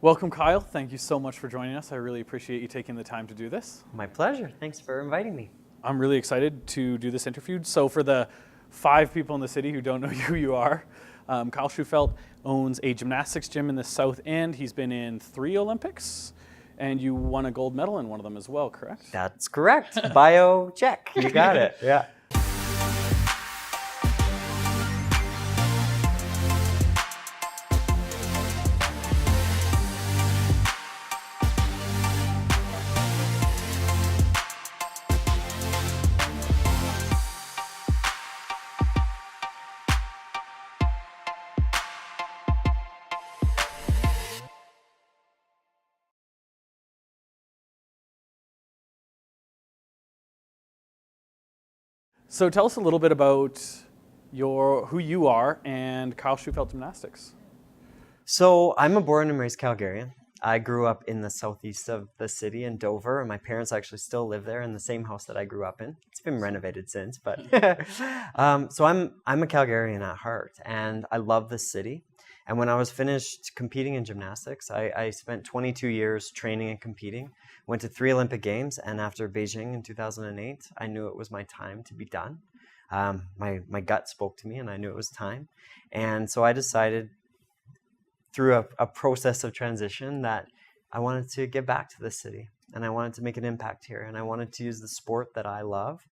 Welcome, Kyle. Thank you so much for joining us. I really appreciate you taking the time to do this. My pleasure. Thanks for inviting me. I'm really excited to do this interview. So for the 5 people in the city who don't know who you are, Kyle Shewfelt owns a gymnastics gym in the South End. He's been in 3 Olympics, and you won a gold medal in one of them as well, correct? That's correct. Bio check. You got it. Yeah. So tell us a little bit about who you are and Kyle Shewfelt Gymnastics. So I'm a born and raised Calgarian. I grew up in the southeast of the city in Dover, and my parents actually still live there in the same house that I grew up in. It's been renovated since, but so I'm a Calgarian at heart, and I love this city. And when I was finished competing in gymnastics, I spent 22 years training and competing, went to 3 Olympic Games, and after Beijing in 2008, I knew it was my time to be done. My gut spoke to me, and I knew it was time. And so I decided through a process of transition that I wanted to give back to this city, and I wanted to make an impact here, and I wanted to use the sport that I love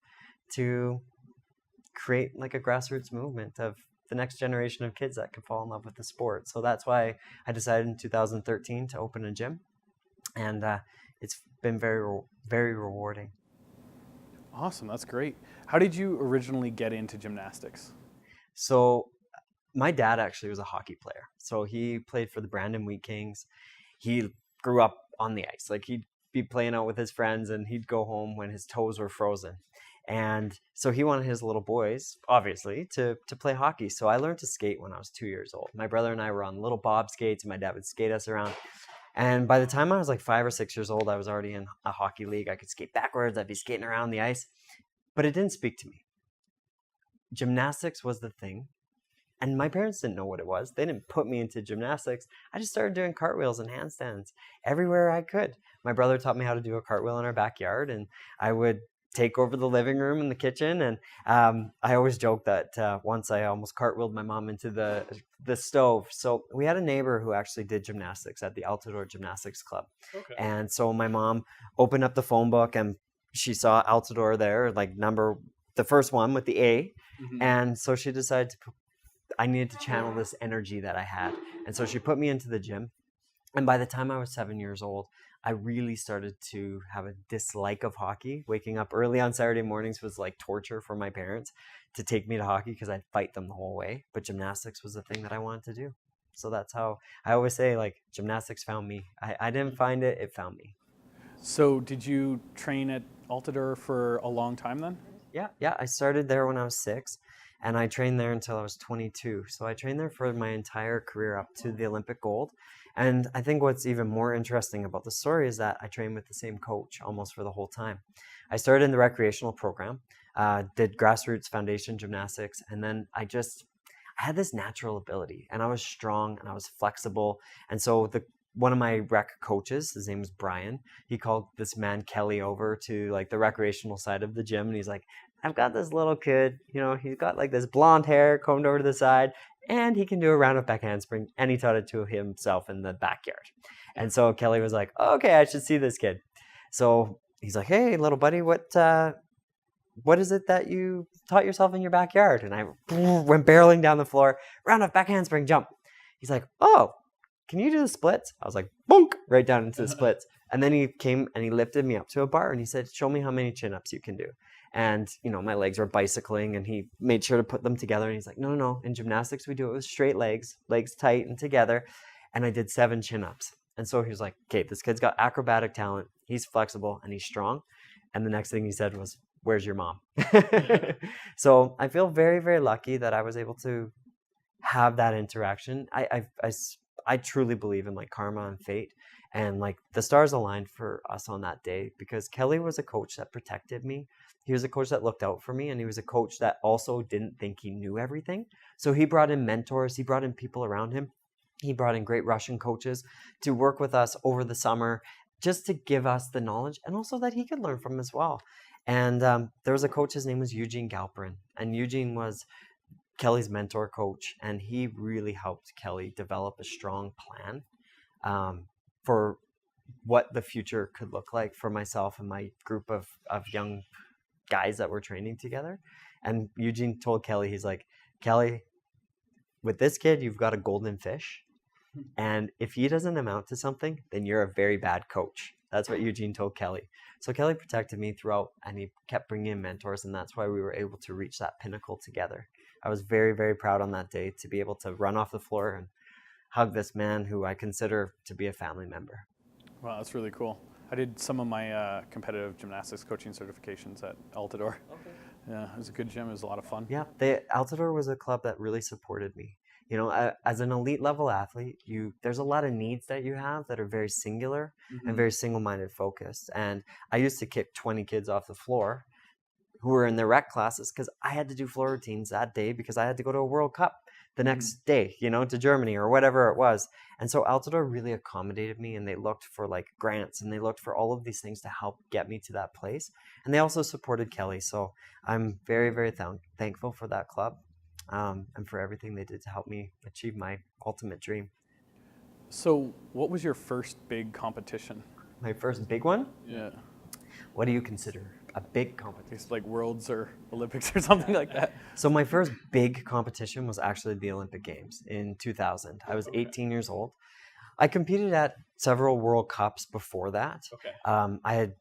to create like a grassroots movement of the next generation of kids that can fall in love with the sport. So that's why I decided in 2013 to open a gym, and it's been very rewarding. Awesome, that's great. How did you originally get into gymnastics? So my dad actually was a hockey player. So he played for the Brandon Wheat Kings. He grew up on the ice. Like he'd be playing out with his friends and he'd go home when his toes were frozen. And so he wanted his little boys, obviously, to play hockey. So I learned to skate when I was 2 years old. My brother and I were on little bob skates and my dad would skate us around. And by the time I was like 5 or 6 years old, I was already in a hockey league. I could skate backwards. I'd be skating around the ice. But it didn't speak to me. Gymnastics was the thing. And my parents didn't know what it was. They didn't put me into gymnastics. I just started doing cartwheels and handstands everywhere I could. My brother taught me how to do a cartwheel in our backyard, and I would take over the living room and the kitchen. And I always joke that once I almost cartwheeled my mom into the stove. So we had a neighbor who actually did gymnastics at the Altador Gymnastics Club. Okay. And so my mom opened up the phone book and she saw Altador there, like the first one with the A. Mm-hmm. And so she decided I needed to channel this energy that I had. And so she put me into the gym. And by the time I was 7 years old, I really started to have a dislike of hockey. Waking up early on Saturday mornings was like torture for my parents to take me to hockey because I'd fight them the whole way. But gymnastics was the thing that I wanted to do. So that's how I always say, like, gymnastics found me. I didn't find it, it found me. So did you train at Altador for a long time then? Yeah. I started there when I was 6. And I trained there until I was 22. So I trained there for my entire career up to the Olympic gold. And I think what's even more interesting about the story is that I trained with the same coach almost for the whole time. I started in the recreational program, did grassroots foundation gymnastics, and then I had this natural ability, and I was strong and I was flexible. And so one of my rec coaches, his name was Brian, he called this man Kelly over to like the recreational side of the gym, and he's like, I've got this little kid, he's got like this blonde hair combed over to the side, and he can do a round-up back handspring, and he taught it to himself in the backyard. And so Kelly was like, okay, I should see this kid. So he's like, hey, little buddy, what is it that you taught yourself in your backyard? And I went barreling down the floor, round-up back handspring, jump. He's like, oh, can you do the splits? I was like, bonk, right down into the splits. And then he came and he lifted me up to a bar and he said, show me how many chin-ups you can do. And, my legs were bicycling and he made sure to put them together. And he's like, no. In gymnastics, we do it with straight legs tight and together. And I did 7 chin-ups. And so he was like, okay, this kid's got acrobatic talent. He's flexible and he's strong. And the next thing he said was, where's your mom? So I feel very, very lucky that I was able to have that interaction. I truly believe in like karma and fate. And like the stars aligned for us on that day because Kelly was a coach that protected me. He was a coach that looked out for me, and he was a coach that also didn't think he knew everything. So he brought in mentors. He brought in people around him He brought in great Russian coaches to work with us over the summer, just to give us the knowledge and also that he could learn from as well. And there was a coach, his name was Eugene Galperin, and Eugene was Kelly's mentor coach, and he really helped Kelly develop a strong plan for what the future could look like for myself and my group of young guys that were training together. And Eugene told Kelly, he's like, Kelly, with this kid, you've got a golden fish. And if he doesn't amount to something, then you're a very bad coach. That's what Eugene told Kelly. So Kelly protected me throughout, and he kept bringing in mentors, and that's why we were able to reach that pinnacle together. I was very, very proud on that day to be able to run off the floor and hug this man who I consider to be a family member. Wow, that's really cool. I did some of my competitive gymnastics coaching certifications at Altador. Okay. Yeah, it was a good gym. It was a lot of fun. Yeah, Altador was a club that really supported me. You know, as an elite level athlete, there's a lot of needs that you have that are very singular and very single-minded focused. And I used to kick 20 kids off the floor who were in their rec classes because I had to do floor routines that day because I had to go to a World Cup the next day, you know, to Germany or whatever it was. And so Altador really accommodated me, and they looked for like grants, and they looked for all of these things to help get me to that place. And they also supported Kelly. So I'm very, very thankful for that club. And for everything they did to help me achieve my ultimate dream. So what was your first big competition? My first big one? Yeah. What do you consider a big competition? It's like Worlds or Olympics or something like that. So my first big competition was actually the Olympic Games in 2000. I was 18 years old. I competed at several World Cups before that. Okay.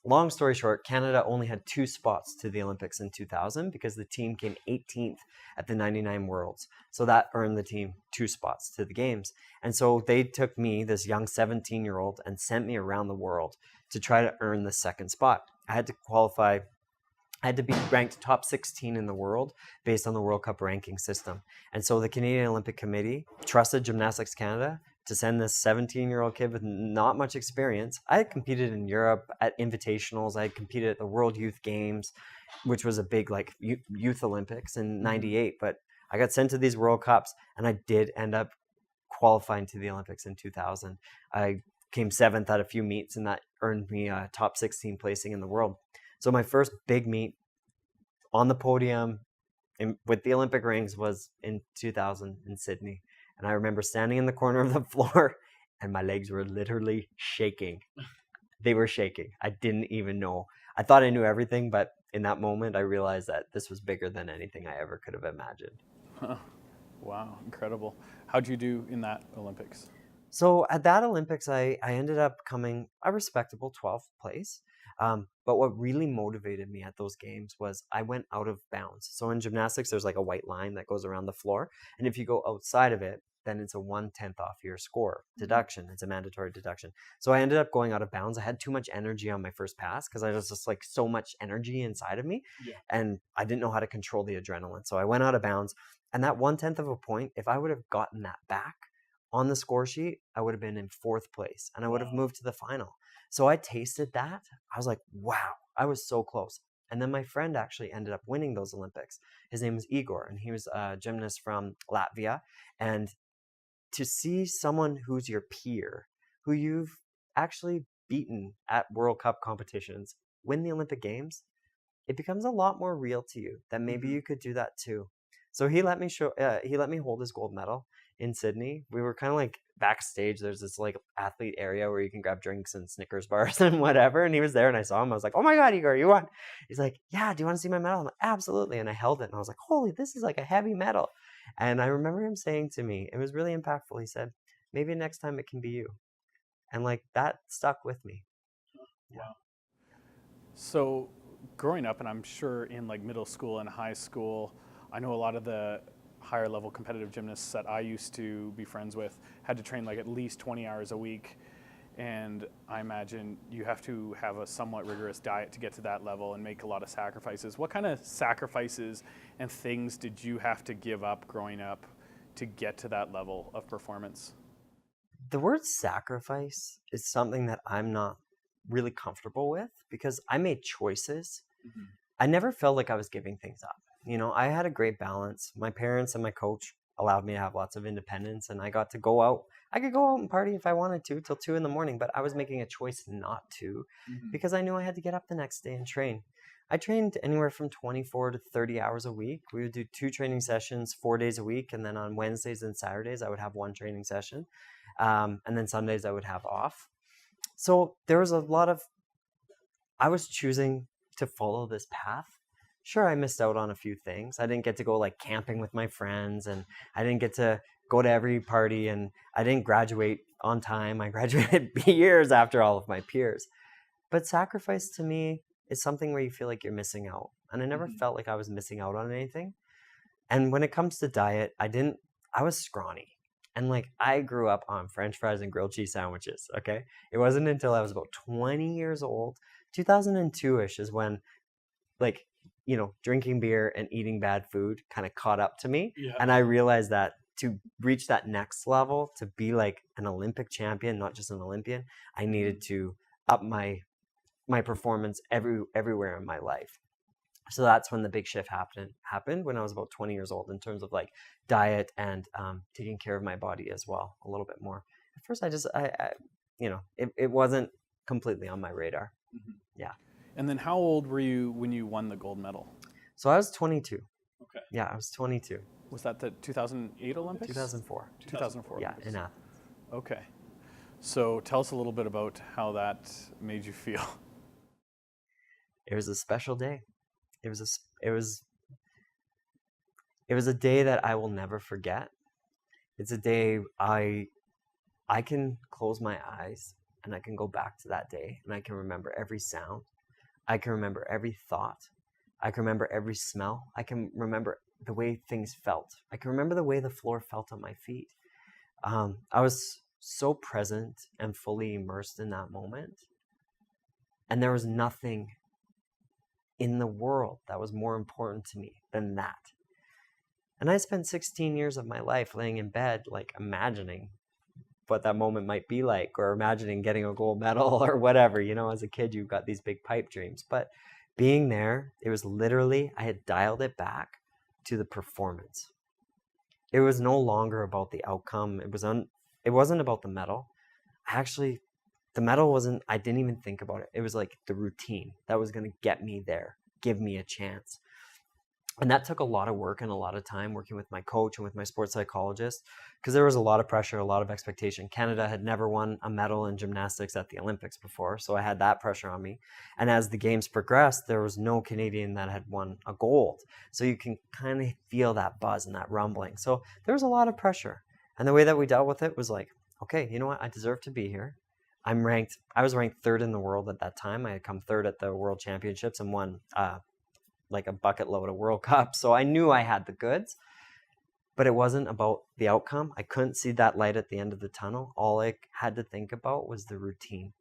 Long story short, Canada only had 2 spots to the Olympics in 2000 because the team came 18th at the 99 Worlds. So that earned the team 2 spots to the games. And so they took me, this young 17-year-old, and sent me around the world to try to earn the second spot. I had to qualify. I had to be ranked top 16 in the world based on the World Cup ranking system. And so the Canadian Olympic Committee trusted Gymnastics Canada to send this 17-year-old kid with not much experience. I had competed in Europe at invitationals. I had competed at the World Youth Games, which was a big like youth Olympics in '98. But I got sent to these World Cups, and I did end up qualifying to the Olympics in 2000. I came 7th at a few meets, and that earned me a top 16 placing in the world. So my first big meet on the podium with the Olympic rings was in 2000 in Sydney. And I remember standing in the corner of the floor, and my legs were literally shaking. They were shaking. I didn't even know. I thought I knew everything, but in that moment, I realized that this was bigger than anything I ever could have imagined. Huh. Wow, incredible. How'd you do in that Olympics? So at that Olympics, I ended up coming a respectable 12th place. But what really motivated me at those games was I went out of bounds. So in gymnastics, there's like a white line that goes around the floor. And if you go outside of it, then it's a 1/10 off your score deduction. It's a mandatory deduction. So I ended up going out of bounds. I had too much energy on my first pass because I was just like so much energy inside of me. Yeah. And I didn't know how to control the adrenaline. So I went out of bounds. And that 1/10 of a point, if I would have gotten that back on the score sheet, I would have been in 4th place and I would have moved to the final. So I tasted that. I was like, wow, I was so close. And then my friend actually ended up winning those Olympics. His name was Igor, and he was a gymnast from Latvia. And to see someone who's your peer, who you've actually beaten at World Cup competitions, win the Olympic Games, it becomes a lot more real to you that maybe you could do that too. So he let me hold his gold medal in Sydney. We were kind of like backstage. There's this like athlete area where you can grab drinks and Snickers bars and whatever. And he was there, and I saw him. I was like, "Oh my God, Igor, you won!" He's like, "Yeah, do you want to see my medal?" I'm like, "Absolutely!" And I held it, and I was like, "Holy, this is like a heavy medal." And I remember him saying to me, it was really impactful. He said, "Maybe next time it can be you," and like that stuck with me. Yeah. Wow. So growing up, and I'm sure in like middle school and high school, I know a lot of the higher level competitive gymnasts that I used to be friends with had to train like at least 20 hours a week. And I imagine you have to have a somewhat rigorous diet to get to that level and make a lot of sacrifices. What kind of sacrifices and things did you have to give up growing up to get to that level of performance? The word sacrifice is something that I'm not really comfortable with because I made choices. I never felt like I was giving things up. You know, I had a great balance. My parents and my coach allowed me to have lots of independence, and I got to go out. I could go out and party if I wanted to till 2 a.m, but I was making a choice not to because I knew I had to get up the next day and train. I trained anywhere from 24 to 30 hours a week. We would do 2 training sessions 4 days a week, and then on Wednesdays and Saturdays I would have 1 training session, and then Sundays I would have off. So there was a lot of, I was choosing to follow this path. Sure, I missed out on a few things. I didn't get to go like camping with my friends, and I didn't get to go to every party, and I didn't graduate on time. I graduated years after all of my peers. But sacrifice to me is something where you feel like you're missing out. And I never felt like I was missing out on anything. And when it comes to diet, I was scrawny. And like I grew up on French fries and grilled cheese sandwiches, okay? It wasn't until I was about 20 years old, 2002-ish is when like, you know, drinking beer and eating bad food kind of caught up to me. Yeah. And I realized that to reach that next level, to be like an Olympic champion, not just an Olympian, I needed to up my performance everywhere in my life. So that's when the big shift happened when I was about 20 years old in terms of like diet and taking care of my body as well a little bit more. At first, it wasn't completely on my radar. Yeah. And then how old were you when you won the gold medal? So I was 22. Okay. Yeah, I was 22. Was that the 2008 Olympics? 2004. 2004. Yeah, Olympics. in Athens. Okay. So tell us a little bit about how that made you feel. It was a special day. It was a day that I will never forget. It's a day I can close my eyes and I can go back to that day and I can remember every sound. I can remember every thought. I can remember every smell. I can remember the way things felt. I can remember the way the floor felt on my feet. I was so present and fully immersed in that moment. And there was nothing in the world that was more important to me than that. And I spent 16 years of my life laying in bed, like imagining what that moment might be like, or imagining getting a gold medal or whatever. You know, as a kid, you've got these big pipe dreams. But being there, it was literally, I had dialed it back to the performance. It was no longer about the outcome. It wasn't about the medal. The medal wasn't, I didn't even think about it. It was like the routine that was going to get me there, give me a chance. And that took a lot of work and a lot of time working with my coach and with my sports psychologist, because there was a lot of pressure, a lot of expectation. Canada had never won a medal in gymnastics at the Olympics before, so I had that pressure on me. And as the games progressed, there was no Canadian that had won a gold. So you can kind of feel that buzz and that rumbling. So there was a lot of pressure. And the way that we dealt with it was like, okay, you know what? I deserve to be here. I was ranked 3rd in the world at that time. I had come 3rd at the World Championships and won like a bucket load of World Cups. So I knew I had the goods, but it wasn't about the outcome. I couldn't see that light at the end of the tunnel. All I had to think about was the routine.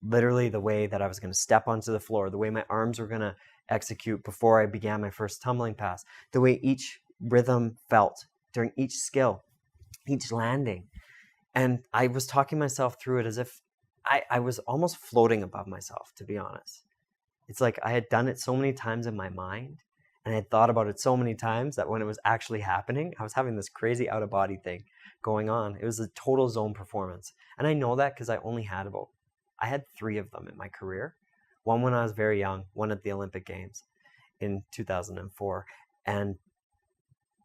Literally the way that I was going to step onto the floor, the way my arms were going to execute before I began my first tumbling pass, the way each rhythm felt during each skill, each landing. And I was talking myself through it as if I was almost floating above myself, to be honest. It's like I had done it so many times in my mind and I had thought about it so many times that when it was actually happening, I was having this crazy out-of-body thing going on. It was a total zone performance. And I know that because I had 3 of them in my career. One when I was very young, one at the Olympic Games in 2004. And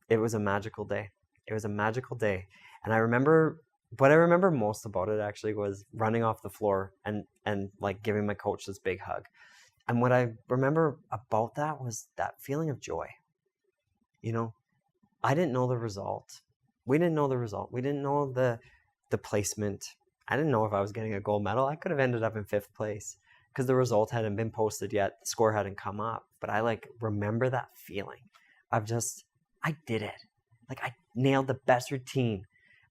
it was a magical day. It was a magical day. And what I remember most about it actually was running off the floor and like giving my coach this big hug. And what I remember about that was that feeling of joy. You know, I didn't know the result. We didn't know the result. We didn't know the placement. I didn't know if I was getting a gold medal. I could have ended up in 5th place because the result hadn't been posted yet. The score hadn't come up. But I like remember that feeling of just, I did it. Like I nailed the best routine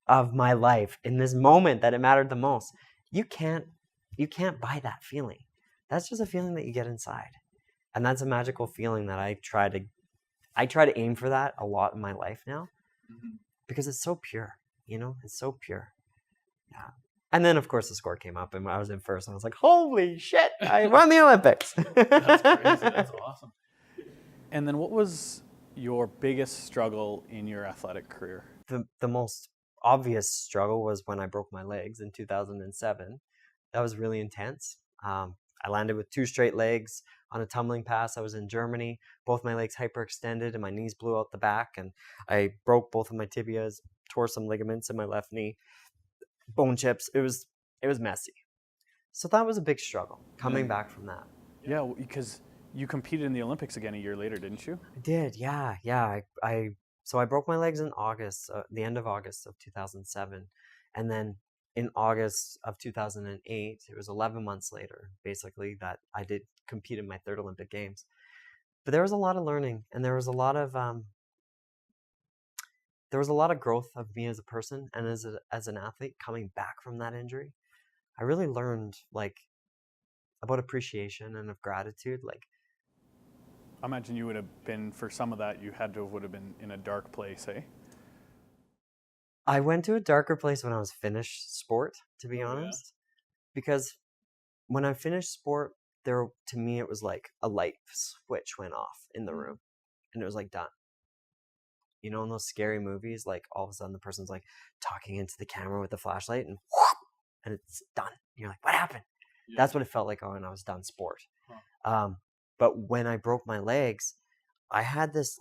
of my life in this moment that it mattered the most. You can't buy that feeling. That's just a feeling that you get inside. And that's a magical feeling that I try to aim for that a lot in my life now because it's so pure, you know, it's so pure. Yeah. And then of course the score came up and I was in 1st and I was like, holy shit, I won the Olympics. That's crazy. That's awesome. And then what was, your biggest struggle in your athletic career? The most obvious struggle was when I broke my legs in 2007. That was really intense. I landed with 2 straight legs on a tumbling pass. I was in Germany. Both my legs hyperextended and my knees blew out the back, and I broke both of my tibias, tore some ligaments in my left knee, bone chips. It was messy. So that was a big struggle coming back from that. Yeah, because you competed in the Olympics again a year later, didn't you? I did, yeah. So I broke my legs in August, the end of August of 2007, and then in August of 2008, it was 11 months later, basically, that I did compete in my 3rd Olympic Games. But there was a lot of learning, and there was a lot of growth of me as a person and as an athlete coming back from that injury. I really learned about appreciation and of gratitude. I imagine you would have been, for some of that, would have been in a dark place, eh? I went to a darker place when I was finished sport, to be honest, because when I finished sport, to me, it was like a light switch went off in the room, and it was like done. You know, in those scary movies, like all of a sudden the person's like talking into the camera with the flashlight, and whoop, and it's done. And you're like, what happened? Yeah. That's what it felt like when I was done sport. Huh. But when I broke my legs, I had this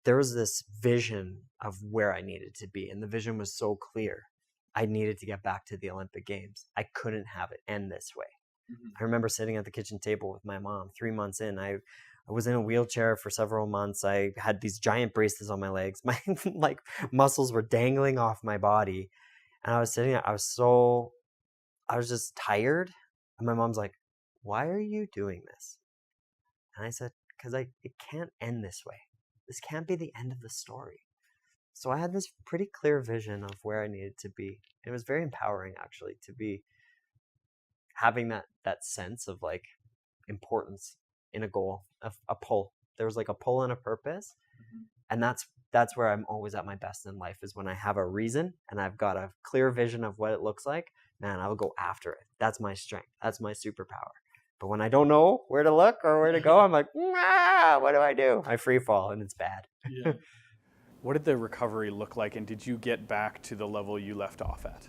there was this vision of where I needed to be, and the vision was so clear. I needed to get back to the Olympic Games. I couldn't have it end this way. Mm-hmm. I remember sitting at the kitchen table with my mom 3 months in. I was in a wheelchair for several months. I had these giant braces on my legs. My muscles were dangling off my body. And I was sitting there, I was just tired. And my mom's like, why are you doing this? And I said, because it can't end this way. This can't be the end of the story. So I had this pretty clear vision of where I needed to be. It was very empowering, actually, to be having that sense of importance in a goal, a pull. There was a pull and a purpose. Mm-hmm. And that's where I'm always at my best in life, is when I have a reason and I've got a clear vision of what it looks like. Man, I will go after it. That's my strength. That's my superpower. But when I don't know where to look or where to go, I'm like, what do I do? I free fall, and it's bad. Yeah. What did the recovery look like, and did you get back to the level you left off at?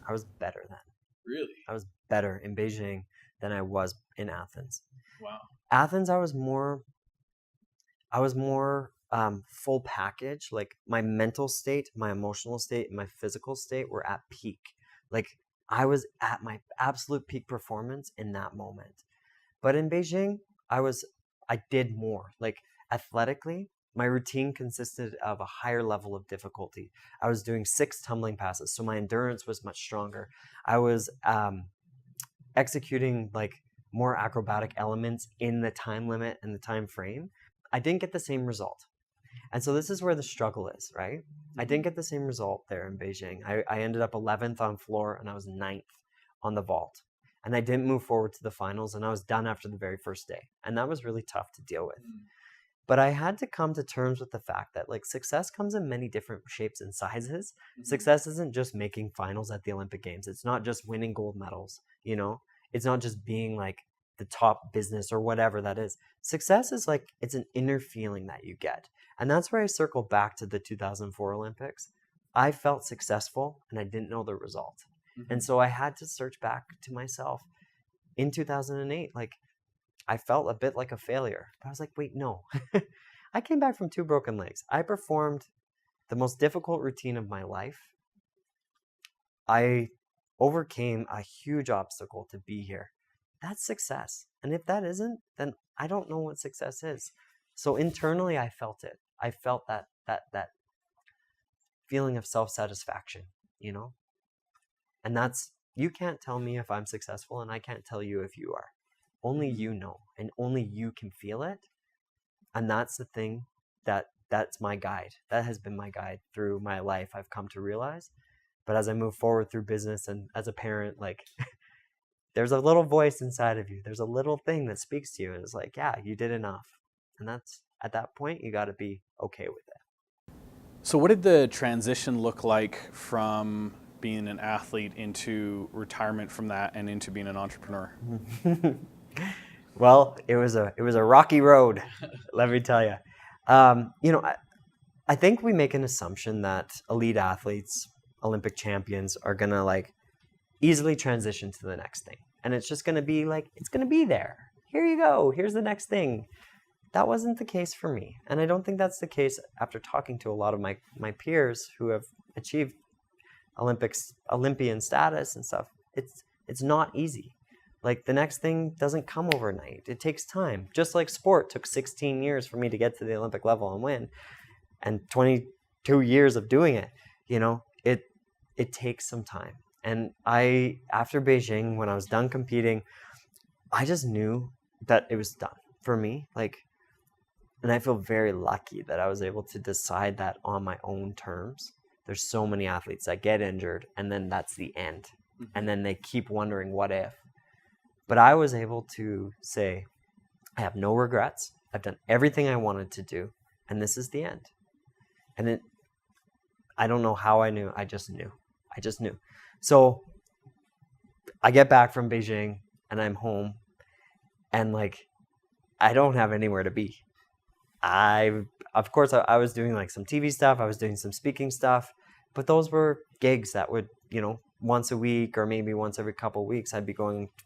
I was better then. Really? I was better in Beijing than I was in Athens. Wow. Athens, I was more full package. My mental state, my emotional state, and my physical state were at peak. I was at my absolute peak performance in that moment. But in Beijing, I did more. Athletically, my routine consisted of a higher level of difficulty. I was doing 6 tumbling passes, so my endurance was much stronger. I was executing more acrobatic elements in the time limit and the time frame. I didn't get the same result. And so this is where the struggle is, right? I didn't get the same result there in Beijing. I ended up 11th on floor, and I was 9th on the vault. And I didn't move forward to the finals, and I was done after the very first day. And that was really tough to deal with. But I had to come to terms with the fact that success comes in many different shapes and sizes. Mm-hmm. Success isn't just making finals at the Olympic Games. It's not just winning gold medals, you know? It's not just being the top business or whatever that is. Success is it's an inner feeling that you get. And that's where I circle back to the 2004 Olympics. I felt successful, and I didn't know the result. Mm-hmm. And so I had to search back to myself in 2008. I felt a bit like a failure. But I was like, wait, no. I came back from 2 broken legs. I performed the most difficult routine of my life. I overcame a huge obstacle to be here. That's success. And if that isn't, then I don't know what success is. So internally, I felt it. I felt that feeling of self-satisfaction, you know? And you can't tell me if I'm successful, and I can't tell you if you are. Only you know, and only you can feel it. And that's the thing that's my guide. That has been my guide through my life, I've come to realize. But as I move forward through business and as a parent, there's a little voice inside of you. There's a little thing that speaks to you, and it's yeah, you did enough. And that's, at that point, you got to be okay with it. So what did the transition look like from being an athlete into retirement from that and into being an entrepreneur? Well, it was a rocky road, let me tell you. I think we make an assumption that elite athletes, Olympic champions, are gonna like easily transition to the next thing, and it's just gonna be like it's gonna be there. Here you go. Here's the next thing. That wasn't the case for me, and I don't think that's the case after talking to a lot of my peers who have achieved Olympian status and stuff. It's not easy. Like the next thing doesn't come overnight. It takes time. Just like sport took 16 years for me to get to the Olympic level and win, and 22 years of doing it. It takes some time. And after Beijing, when I was done competing, I just knew that it was done for me. And I feel very lucky that I was able to decide that on my own terms. There's so many athletes that get injured and then that's the end. And then they keep wondering what if. But I was able to say, I have no regrets. I've done everything I wanted to do. And this is the end. And I don't know how I knew. I just knew. So I get back from Beijing and I'm home. And I don't have anywhere to be. Of course, I was doing some TV stuff. I was doing some speaking stuff. But those were gigs that would, once a week or maybe once every couple of weeks, I'd be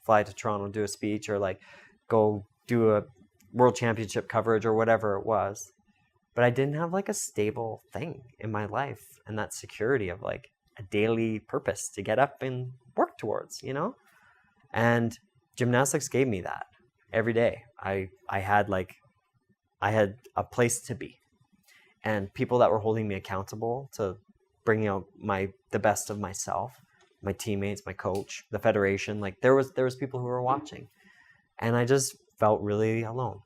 fly to Toronto, do a speech, or go do a world championship coverage or whatever it was. But I didn't have a stable thing in my life and that security of a daily purpose to get up and work towards, And gymnastics gave me that every day. I had a place to be and people that were holding me accountable to bringing out the best of myself, my teammates, my coach, the federation. There was people who were watching, and I just felt really alone.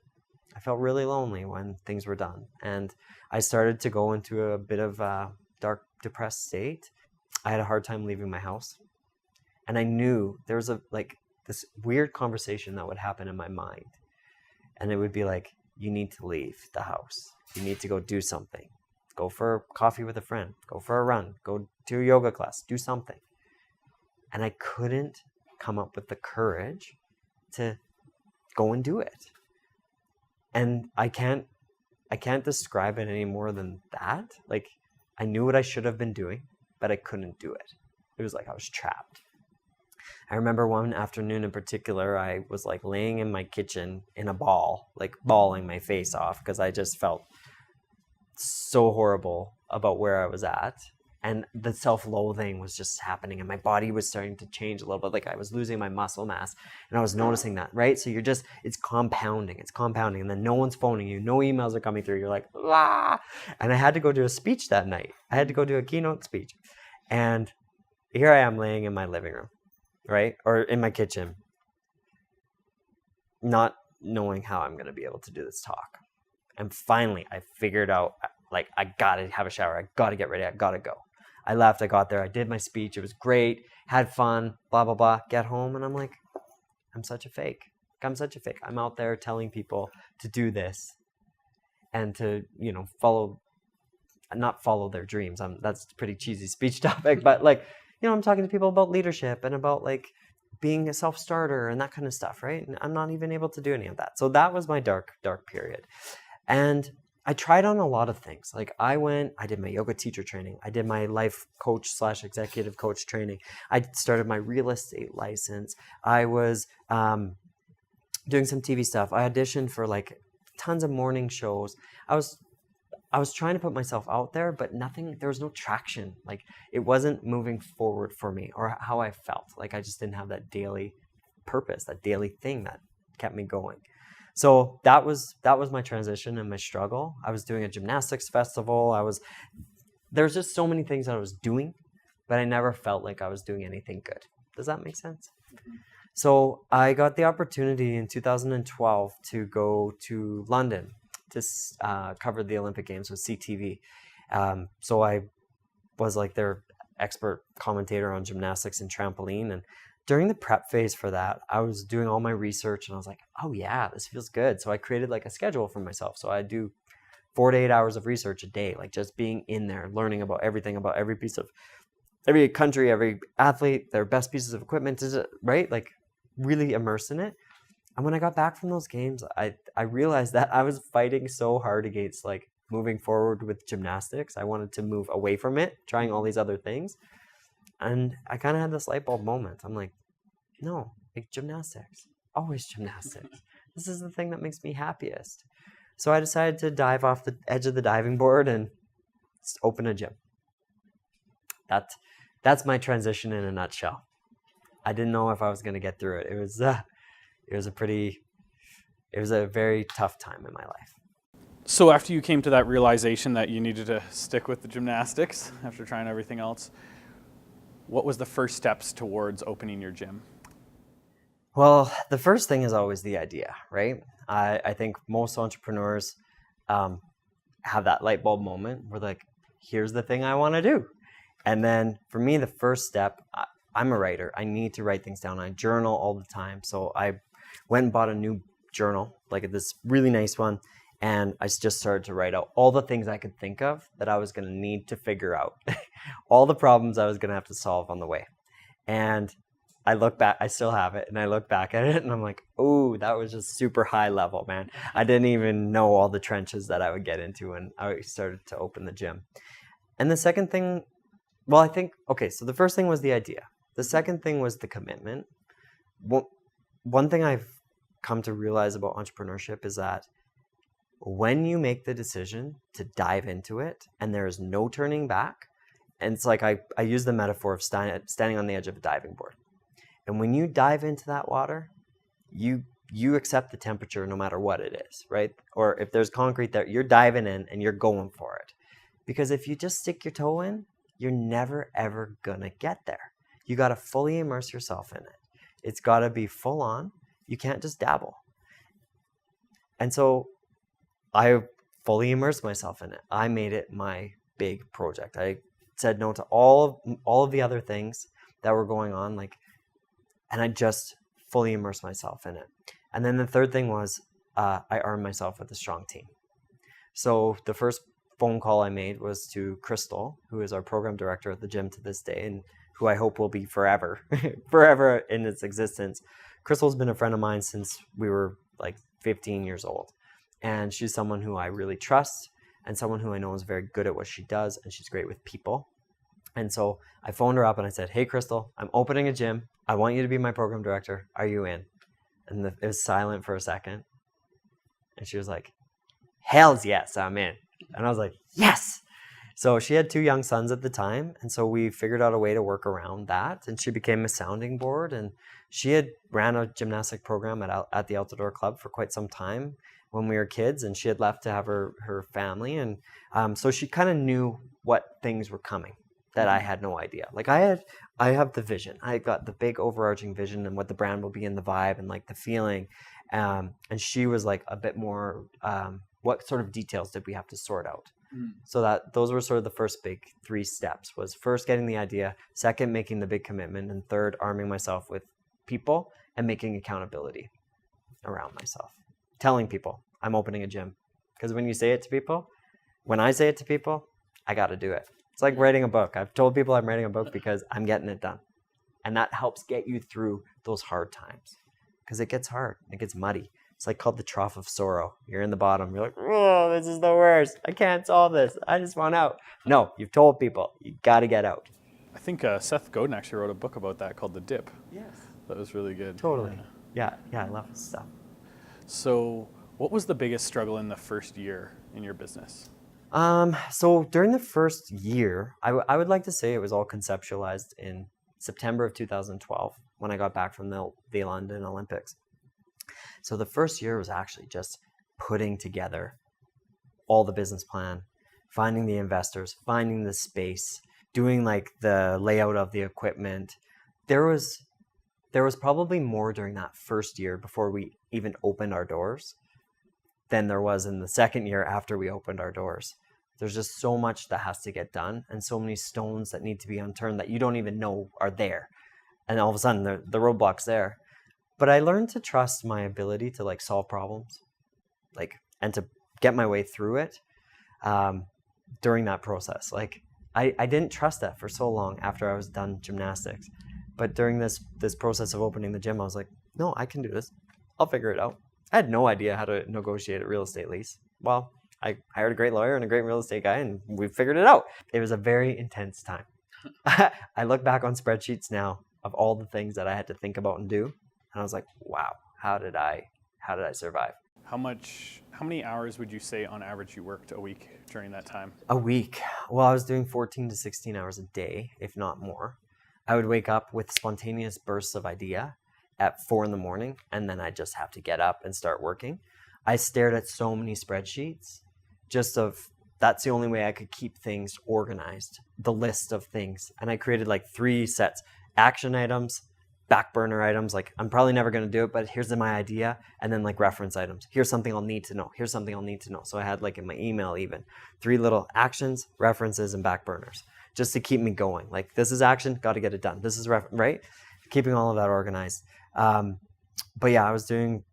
I felt really lonely when things were done, and I started to go into a bit of a dark, depressed state. I had a hard time leaving my house, and I knew there was this weird conversation that would happen in my mind, and it would be you need to leave the house. You need to go do something. Go for coffee with a friend. Go for a run. Go to a yoga class. Do something. And I couldn't come up with the courage to go and do it. And I can't describe it any more than that. I knew what I should have been doing, but I couldn't do it. It was I was trapped. I remember one afternoon in particular, I was laying in my kitchen in a ball, bawling my face off because I just felt so horrible about where I was at. And the self-loathing was just happening and my body was starting to change a little bit. I was losing my muscle mass and I was noticing that, right? So it's compounding. And then no one's phoning you. No emails are coming through. You're ah! And I had to go do a speech that night. I had to go do a keynote speech. And here I am laying in my living room, right? Or in my kitchen, not knowing how I'm going to be able to do this talk. And finally, I figured out, I got to have a shower. I got to get ready. I got to go. I left. I got there. I did my speech. It was great. Had fun, blah, blah, blah. Get home. And I'm I'm such a fake. I'm out there telling people to do this and to, not follow their dreams. That's a pretty cheesy speech topic, but I'm talking to people about leadership and about being a self-starter and that kind of stuff, right? And I'm not even able to do any of that. So that was my dark, dark period. And I tried on a lot of things. I did my yoga teacher training. I did my life coach / executive coach training. I started my real estate license. I was doing some TV stuff. I auditioned for tons of morning shows. I was trying to put myself out there, but there was no traction. It wasn't moving forward for me or how I felt. I just didn't have that daily purpose, that daily thing that kept me going. So that was my transition and my struggle. I was doing a gymnastics festival. There's just so many things that I was doing, but I never felt like I was doing anything good. Does that make sense? Mm-hmm. So I got the opportunity in 2012 to go to London to cover the Olympic Games with CTV. So I was their expert commentator on gymnastics and trampoline. And during the prep phase for that, I was doing all my research and I was oh yeah, this feels good. So I created a schedule for myself. So I do 4 to 8 hours of research a day, just being in there, learning about everything, about every piece of, every country, every athlete, their best pieces of equipment, right? Really immersed in it. And when I got back from those games, I realized that I was fighting so hard against like moving forward with gymnastics. I wanted to move away from it, trying all these other things. And I kind of had this light bulb moment. I'm like, no, like gymnastics, always gymnastics. This is the thing that makes me happiest. So I decided to dive off the edge of the diving board and open a gym. That's my transition in a nutshell. I didn't know if I was going to get through it. It was a very tough time in my life. So after you came to that realization that you needed to stick with the gymnastics after trying everything else, what was the first steps towards opening your gym? Well, the first thing is always the idea, right? I think most entrepreneurs have that light bulb moment where like, here's the thing I want to do. And then for me, the first step, I'm a writer. I need to write things down. I journal all the time. So I went and bought a new journal, like this really nice one. And I just started to write out all the things I could think of that I was going to need to figure out, all the problems I was going to have to solve on the way. And I look back, I still have it, and I look back at it and I'm like, oh, that was just super high level, man. I didn't even know all the trenches that I would get into when I started to open the gym. And the second thing, well, I think, okay, so the first thing was the idea. The second thing was the commitment. One thing I've come to realize about entrepreneurship is that when you make the decision to dive into it and there is no turning back, and it's like I use the metaphor of standing on the edge of a diving board. And when you dive into that water, you accept the temperature no matter what it is, right? Or if there's concrete there, you're diving in and you're going for it. Because if you just stick your toe in, you're never, ever gonna get there. You gotta fully immerse yourself in it. It's gotta be full on. You can't just dabble. And so I fully immersed myself in it. I made it my big project. I said no to all of the other things that were going on, and I just fully immersed myself in it. And then the third thing was I armed myself with a strong team. So the first phone call I made was to Crystal, who is our program director at the gym to this day, and who I hope will be forever, forever in its existence. Crystal's been a friend of mine since we were like 15 years old. And she's someone who I really trust and someone who I know is very good at what she does, and she's great with people. And so I phoned her up and I said, hey, Crystal, I'm opening a gym. I want you to be my program director. Are you in? And it was silent for a second. And she was like, hells yes, I'm in. And I was like, yes. So she had 2 young sons at the time. And so we figured out a way to work around that. And she became a sounding board. And she had ran a gymnastic program at the Outdoor Club for quite some time when we were kids. And she had left to have her family. And so she kind of knew what things were coming that I had no idea. Like I have the vision. I got the big overarching vision and what the brand will be and the vibe and like the feeling. And she was like a bit more, what sort of details did we have to sort out? So that those were sort of the first big 3 steps. Was first getting the idea, second making the big commitment, and third arming myself with people and making accountability around myself. Telling people I'm opening a gym. Because when you say it to people, when I say it to people, I got to do it. It's like writing a book. I've told people I'm writing a book because I'm getting it done. And that helps get you through those hard times. Because it gets hard. It gets muddy. It's like called the trough of sorrow. You're in the bottom. You're like, oh, this is the worst. I can't solve this. I just want out. No, you've told people. You got to get out. I think Seth Godin actually wrote a book about that called The Dip. Yes. That was really good. Totally. Yeah, I love this stuff. So what was the biggest struggle in the first year in your business? So during the first year, I would like to say it was all conceptualized in September of 2012 when I got back from the London Olympics. So the first year was actually just putting together all the business plan, finding the investors, finding the space, doing like the layout of the equipment. There was probably more during that first year before we even opened our doors than there was in the second year after we opened our doors. There's just so much that has to get done and so many stones that need to be unturned that you don't even know are there. And all of a sudden the roadblock's there. But I learned to trust my ability to like solve problems, and to get my way through it during that process. Like I didn't trust that for so long after I was done gymnastics. But during this process of opening the gym, I was like, no, I can do this. I'll figure it out. I had no idea how to negotiate a real estate lease. Well, I hired a great lawyer and a great real estate guy, and we figured it out. It was a very intense time. I look back on spreadsheets now of all the things that I had to think about and do, and I was like, wow, how did I survive? How many hours would you say on average you worked a week during that time? A week. Well, I was doing 14 to 16 hours a day, if not more. I would wake up with spontaneous bursts of idea at 4 in the morning, and then I just have to get up and start working. I stared at so many spreadsheets, that's the only way I could keep things organized, the list of things. And I created like 3 sets: action items, back burner items, like I'm probably never going to do it, but here's my idea. And then like reference items. Here's something I'll need to know. Here's something I'll need to know. So I had like in my email even 3 little actions, references, and back burners just to keep me going. Like this is action, got to get it done. This is right? Keeping all of that organized. But yeah, I was doing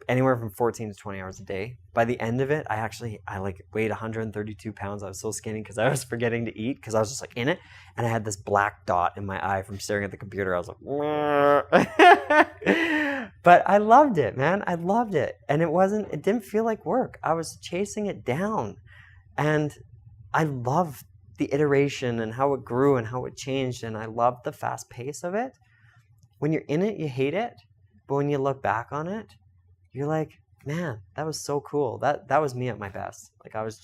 anywhere from 14 to 20 hours a day. By the end of it, I weighed 132 pounds. I was so skinny because I was forgetting to eat because I was just like in it. And I had this black dot in my eye from staring at the computer. I was like, but I loved it, man. I loved it. And it didn't feel like work. I was chasing it down. And I loved the iteration and how it grew and how it changed. And I loved the fast pace of it. When you're in it, you hate it. But when you look back on it, you're like, man, that was so cool. That was me at my best. Like I was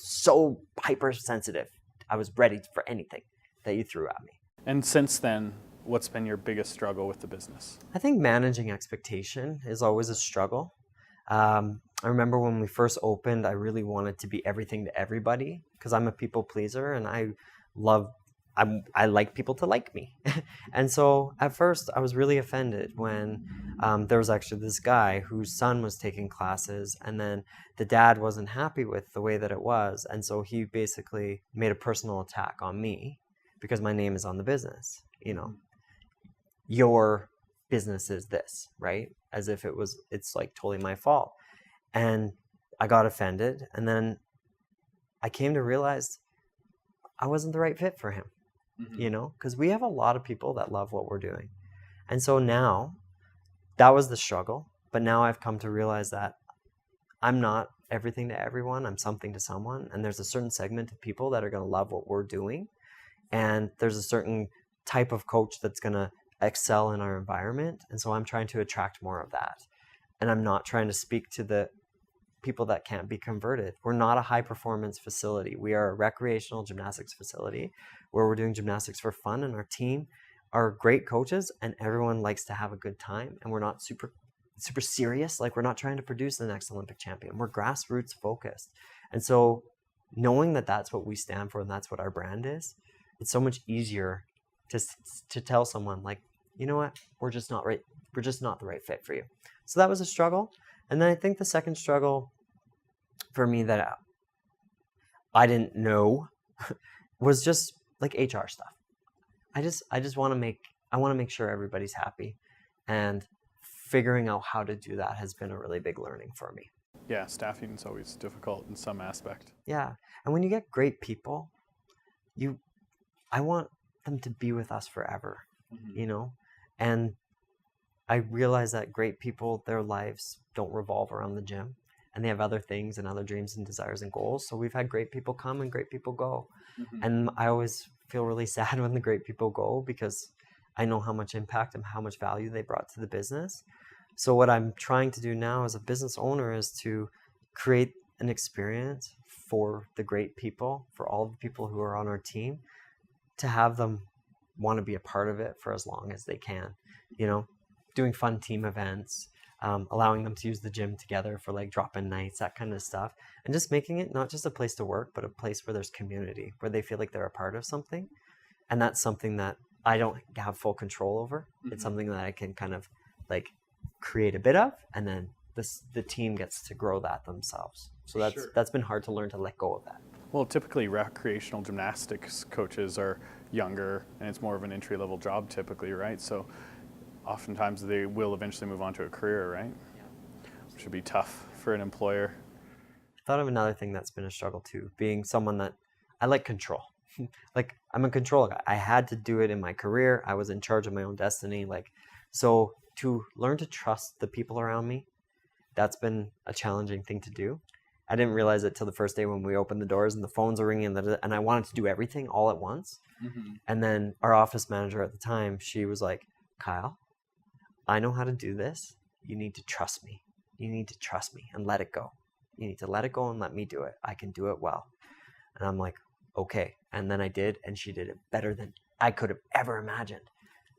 so hypersensitive. I was ready for anything that you threw at me. And since then, what's been your biggest struggle with the business? I think managing expectation is always a struggle. I remember when we first opened, I really wanted to be everything to everybody because I'm a people pleaser and I like people to like me. And so at first I was really offended when there was actually this guy whose son was taking classes and then the dad wasn't happy with the way that it was. And so he basically made a personal attack on me because my name is on the business. You know, your business is this, right? As if it's like totally my fault. And I got offended. And then I came to realize I wasn't the right fit for him. Mm-hmm. You know, because we have a lot of people that love what we're doing. And so now, that was the struggle. But now I've come to realize that I'm not everything to everyone. I'm something to someone. And there's a certain segment of people that are going to love what we're doing. And there's a certain type of coach that's going to excel in our environment. And so I'm trying to attract more of that. And I'm not trying to speak to the people that can't be converted. We're not a high performance facility. We are a recreational gymnastics facility where we're doing gymnastics for fun, and our team are great coaches and everyone likes to have a good time, and we're not super serious. Like we're not trying to produce the next Olympic champion. We're grassroots focused. And so knowing that that's what we stand for and that's what our brand is, it's so much easier to tell someone like, you know what, we're just not right. We're just not the right fit for you. So that was a struggle. And then I think the second struggle for me that I didn't know was just like HR stuff. I just want to make sure everybody's happy, and figuring out how to do that has been a really big learning for me. Yeah, staffing is always difficult in some aspect. Yeah, and when you get great people, I want them to be with us forever, mm-hmm. you know? And I realize that great people, their lives don't revolve around the gym, and they have other things and other dreams and desires and goals. So we've had great people come and great people go. Mm-hmm. And I always feel really sad when the great people go because I know how much impact and how much value they brought to the business. So what I'm trying to do now as a business owner is to create an experience for the great people, for all the people who are on our team, to have them want to be a part of it for as long as they can, you know, doing fun team events, allowing them to use the gym together for like drop-in nights, that kind of stuff. And just making it not just a place to work, but a place where there's community, where they feel like they're a part of something. And that's something that I don't have full control over. Mm-hmm. It's something that I can kind of like create a bit of, and then the team gets to grow that themselves. So that's been hard to learn to let go of that. Well, typically recreational gymnastics coaches are younger, and it's more of an entry-level job typically, right? So oftentimes they will eventually move on to a career, right? Yeah. Which would be tough for an employer. I thought of another thing that's been a struggle too, being someone that I like control. Like I'm a control guy. I had to do it in my career. I was in charge of my own destiny. So to learn to trust the people around me, that's been a challenging thing to do. I didn't realize it till the first day when we opened the doors and the phones were ringing and I wanted to do everything all at once. And then our office manager at the time, she was like, Kyle, I know how to do this. You need to trust me. You need to trust me and let it go. You need to let it go and let me do it. I can do it well. And I'm like, okay. And then I did, and she did it better than I could have ever imagined.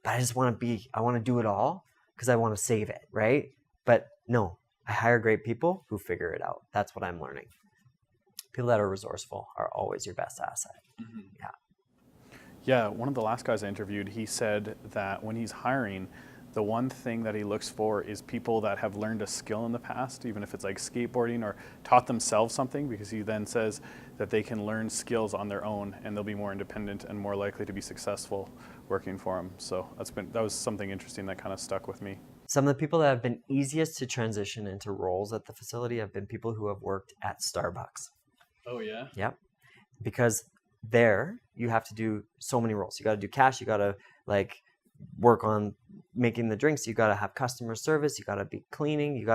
But I want to do it all because I want to save it, right? But no, I hire great people who figure it out. That's what I'm learning. People that are resourceful are always your best asset. Yeah. Yeah, one of the last guys I interviewed, he said that when he's hiring, the one thing that he looks for is people that have learned a skill in the past, even if it's like skateboarding, or taught themselves something, because he then says that they can learn skills on their own and they'll be more independent and more likely to be successful working for him. So that was something interesting that kind of stuck with me. Some of the people that have been easiest to transition into roles at the facility have been people who have worked at Starbucks. Oh, yeah? Yep. Because there you have to do so many roles. You got to do cash. You got to like work on making the drinks. You got to have customer service. You got to be cleaning.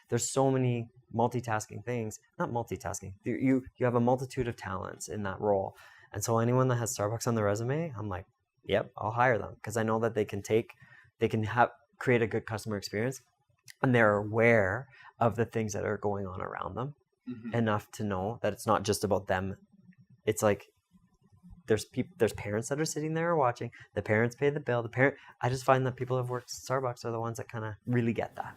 There's so many multitasking things. Not multitasking. You have a multitude of talents in that role. And so anyone that has Starbucks on their resume, I'm like, yep, I'll hire them because I know that they can create a good customer experience, and they're aware of the things that are going on around them enough to know that it's not just about them. It's like there's parents that are sitting there watching. The parents pay the bill. I just find that people who have worked at Starbucks are the ones that kind of really get that.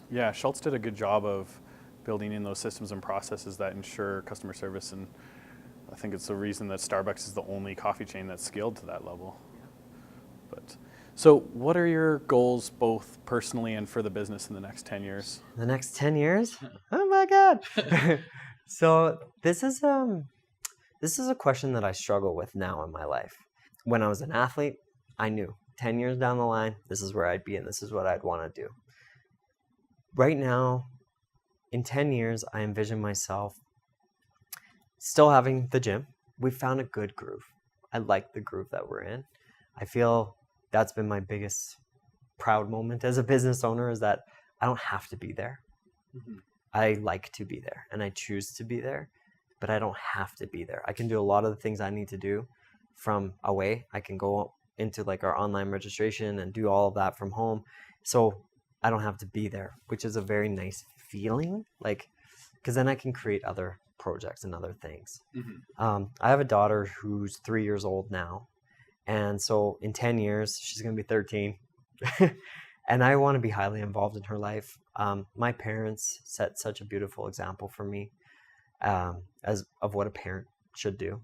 Yeah, Schultz did a good job of building in those systems and processes that ensure customer service, and I think it's the reason that Starbucks is the only coffee chain that's scaled to that level. So what are your goals, both personally and for the business, in the next 10 years? The next 10 years? Oh my God. So this is a question that I struggle with now in my life. When I was an athlete, I knew 10 years down the line, this is where I'd be and this is what I'd want to do. Right now, in 10 years, I envision myself still having the gym. We've found a good groove. I like the groove that we're in. I feel that's been my biggest proud moment as a business owner, is that I don't have to be there. I like to be there and I choose to be there, but I don't have to be there. I can do a lot of the things I need to do from away. I can go into like our online registration and do all of that from home. So I don't have to be there, which is a very nice feeling, like, because then I can create other projects and other things. I have a daughter who's 3 years old now. And so in 10 years, she's going to be 13. And I want to be highly involved in her life. My parents set such a beautiful example for me as of what a parent should do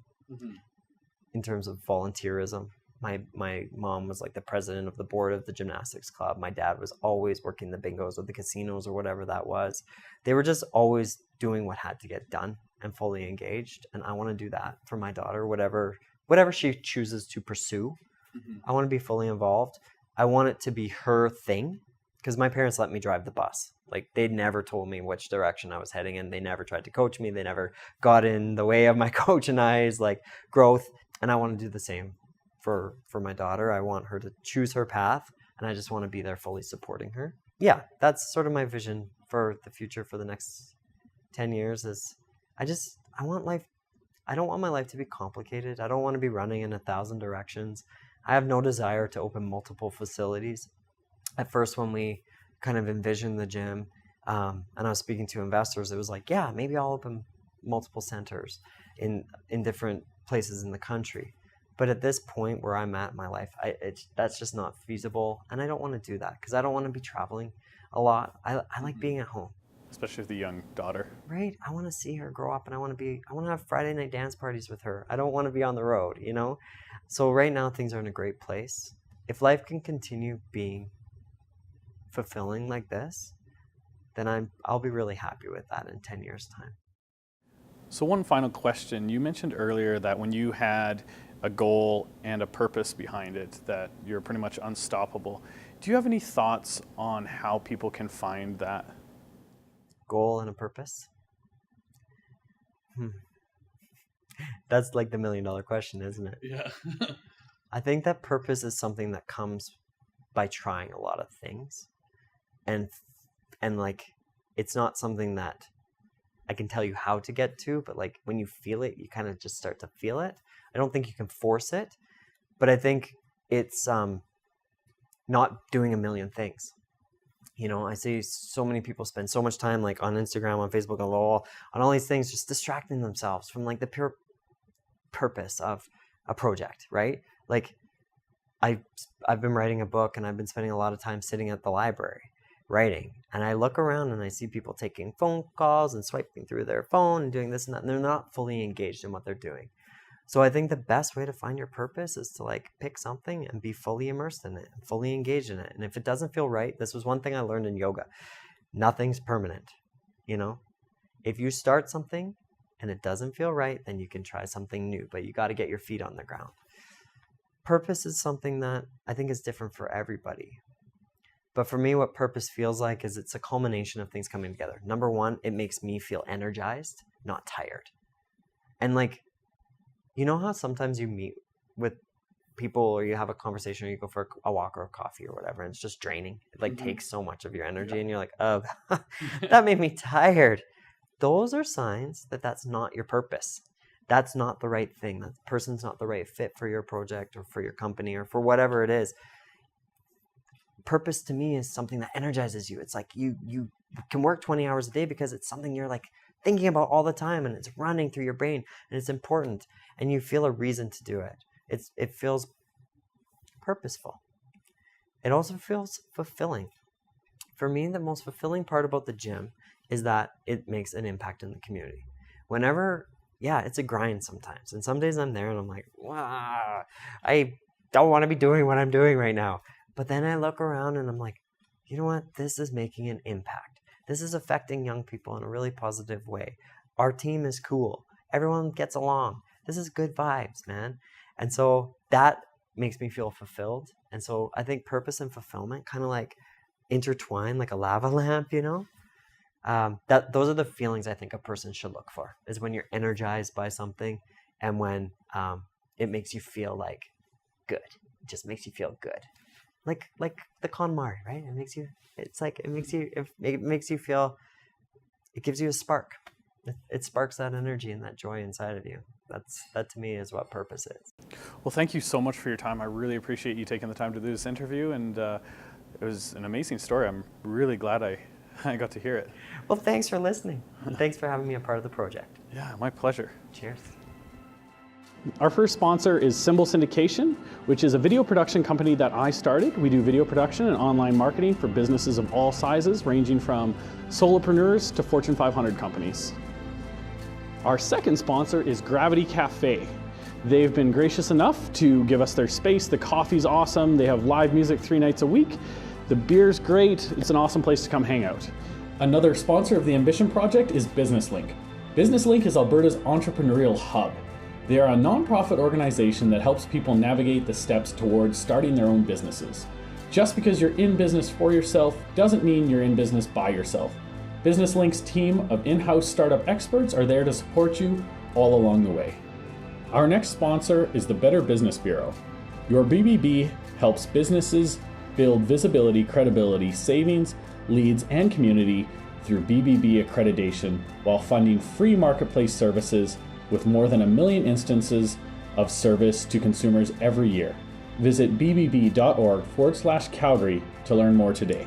in terms of volunteerism. My mom was like the president of the board of the gymnastics club. My dad was always working the bingos or the casinos or whatever that was. They were just always doing what had to get done and fully engaged. And I want to do that for my daughter, whatever she chooses to pursue. I want to be fully involved. I want it to be her thing, because my parents let me drive the bus. Like, they never told me which direction I was heading in. They never tried to coach me. They never got in the way of my coach and I's like growth. And I want to do the same for my daughter. I want her to choose her path, and I just want to be there fully supporting her. Yeah, that's sort of my vision for the future for the next 10 years is I want life. I don't want my life to be complicated. I don't want to be running in 1,000 directions. I have no desire to open multiple facilities. At first, when we kind of envisioned the gym, and I was speaking to investors, it was like, yeah, maybe I'll open multiple centers in different places in the country. But at this point where I'm at in my life, that's just not feasible. And I don't want to do that because I don't want to be traveling a lot. I like being at home. Especially with the young daughter. Right. I want to see her grow up, and I want to have Friday night dance parties with her. I don't want to be on the road, you know? So right now things are in a great place. If life can continue being fulfilling like this, then I'll be really happy with that in 10 years' time. So one final question. You mentioned earlier that when you had a goal and a purpose behind it, that you're pretty much unstoppable. Do you have any thoughts on how people can find that? Goal and a purpose? That's like the $1 million question, isn't it? Yeah. I think that purpose is something that comes by trying a lot of things. And like, it's not something that I can tell you how to get to, but like when you feel it, you kind of just start to feel it. I don't think you can force it, but I think it's not doing a million things. You know, I see so many people spend so much time like on Instagram, on Facebook, on all these things, just distracting themselves from like the pure purpose of a project, right? Like I've been writing a book and I've been spending a lot of time sitting at the library writing, and I look around and I see people taking phone calls and swiping through their phone and doing this and that, and they're not fully engaged in what they're doing. So I think the best way to find your purpose is to like pick something and be fully immersed in it, fully engaged in it. And if it doesn't feel right, this was one thing I learned in yoga. Nothing's permanent, you know? If you start something and it doesn't feel right, then you can try something new, but you got to get your feet on the ground. Purpose is something that I think is different for everybody. But for me, what purpose feels like is it's a culmination of things coming together. Number one, it makes me feel energized, not tired. And like, you know how sometimes you meet with people or you have a conversation or you go for a walk or a coffee or whatever, and it's just draining. It like takes so much of your energy and you're like, oh, that made me tired. Those are signs that that's not your purpose. That's not the right thing. That person's not the right fit for your project or for your company or for whatever it is. Purpose to me is something that energizes you. It's like you can work 20 hours a day because it's something you're like thinking about all the time and it's running through your brain and it's important and you feel a reason to do it. It feels purposeful. It also feels fulfilling. For me, the most fulfilling part about the gym is that it makes an impact in the community. Whenever, yeah, it's a grind sometimes. And some days I'm there and I'm like, wow, I don't want to be doing what I'm doing right now. But then I look around and I'm like, you know what? This is making an impact. This is affecting young people in a really positive way. Our team is cool. Everyone gets along. This is good vibes, man. And so that makes me feel fulfilled. And so I think purpose and fulfillment kind of like intertwine like a lava lamp, you know? Those are the feelings I think a person should look for, is when you're energized by something and when it makes you feel like good. It just makes you feel good. Like the KonMari, right? It makes you feel, it gives you a spark. It sparks that energy and that joy inside of you. That to me is what purpose is. Well, thank you so much for your time. I really appreciate you taking the time to do this interview, and it was an amazing story. I'm really glad I got to hear it. Well, thanks for listening, and thanks for having me a part of the project. Yeah, my pleasure. Cheers. Our first sponsor is Syndication, which is a video production company that I started. We do video production and online marketing for businesses of all sizes, ranging from solopreneurs to Fortune 500 companies. Our second sponsor is Gravity Cafe. They've been gracious enough to give us their space. The coffee's awesome. They have live music 3 nights a week. The beer's great. It's an awesome place to come hang out. Another sponsor of the Ambition Project is Business Link. Business Link is Alberta's entrepreneurial hub. They are a nonprofit organization that helps people navigate the steps towards starting their own businesses. Just because you're in business for yourself doesn't mean you're in business by yourself. Business Link's team of in-house startup experts are there to support you all along the way. Our next sponsor is the Better Business Bureau. Your BBB helps businesses build visibility, credibility, savings, leads, and community through BBB accreditation while funding free marketplace services with more than 1 million instances of service to consumers every year. Visit bbb.org/Calgary to learn more today.